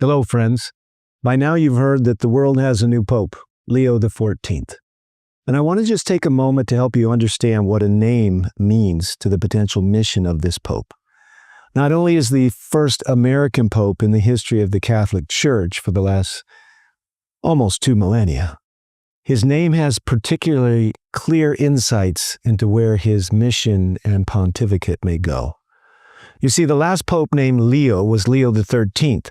Hello, friends. By now you've heard that the world has a new pope, Leo XIV. And I want to just take a moment to help you understand what a name means to the potential mission of this pope. Not only is the first American pope in the history of the Catholic Church for the last almost 2 millennia, his name has particularly clear insights into where his mission and pontificate may go. You see, the last pope named Leo was Leo XIII,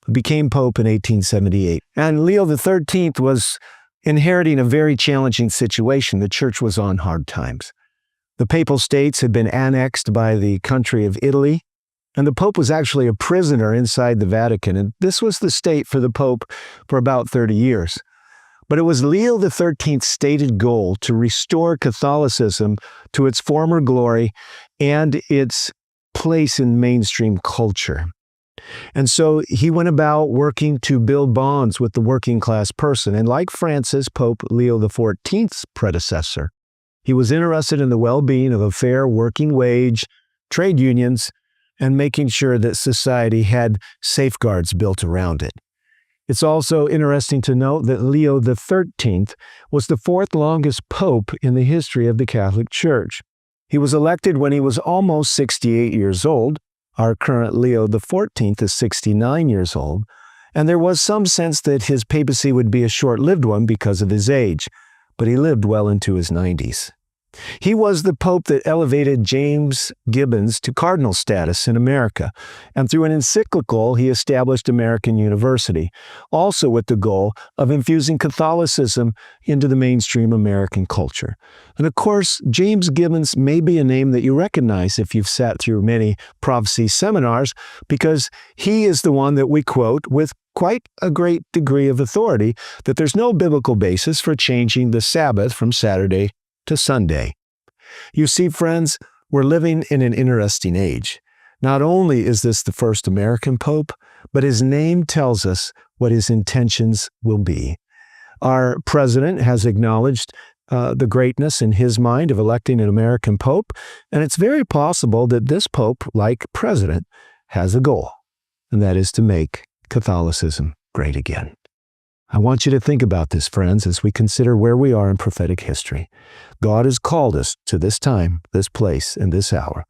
who became pope in 1878. And Leo XIII was inheriting a very challenging situation. The church was on hard times. The papal states had been annexed by the country of Italy, and the pope was actually a prisoner inside the Vatican. And this was the state for the pope for about 30 years. But it was Leo XIII's stated goal to restore Catholicism to its former glory and its place in mainstream culture. And so he went about working to build bonds with the working class person. And like Francis, Pope Leo XIV's predecessor, he was interested in the well-being of a fair working wage, trade unions, and making sure that society had safeguards built around it. It's also interesting to note that Leo XIII was the 4th longest pope in the history of the Catholic Church. He was elected when he was almost 68 years old. Our current Leo XIV is 69 years old, and there was some sense that his papacy would be a short-lived one because of his age, but he lived well into his 90s. He was the pope that elevated James Gibbons to cardinal status in America, and through an encyclical, he established American University, also with the goal of infusing Catholicism into the mainstream American culture. And of course, James Gibbons may be a name that you recognize if you've sat through many prophecy seminars, because he is the one that we quote with quite a great degree of authority that there's no biblical basis for changing the Sabbath from Saturday to Sunday. You see, friends, we're living in an interesting age. Not only is this the first American pope, but his name tells us what his intentions will be. Our president has acknowledged the greatness in his mind of electing an American pope, and it's very possible that this pope, like president, has a goal, and that is to make Catholicism great again. I want you to think about this, friends, as we consider where we are in prophetic history. God has called us to this time, this place, and this hour.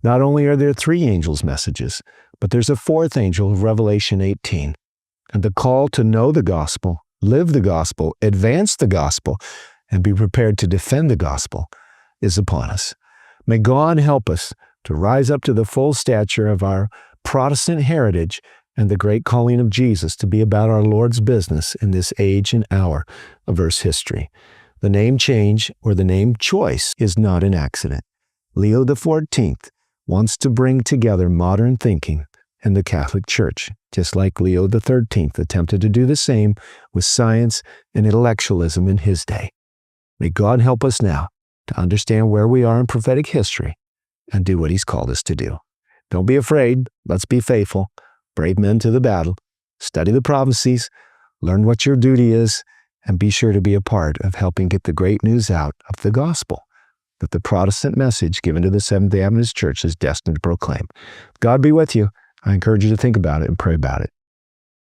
Not only are there 3 angels' messages, but there's a 4th angel of Revelation 18. And the call to know the gospel, live the gospel, advance the gospel, and be prepared to defend the gospel is upon us. May God help us to rise up to the full stature of our Protestant heritage and the great calling of Jesus to be about our Lord's business in this age and hour of Earth's history. The name change or the name choice is not an accident. Leo XIV wants to bring together modern thinking and the Catholic Church, just like Leo XIII attempted to do the same with science and intellectualism in his day. May God help us now to understand where we are in prophetic history and do what he's called us to do. Don't be afraid. Let's be faithful. Brave men to the battle, study the prophecies, learn what your duty is, and be sure to be a part of helping get the great news out of the gospel that the Protestant message given to the Seventh-day Adventist Church is destined to proclaim. God be with you. I encourage you to think about it and pray about it.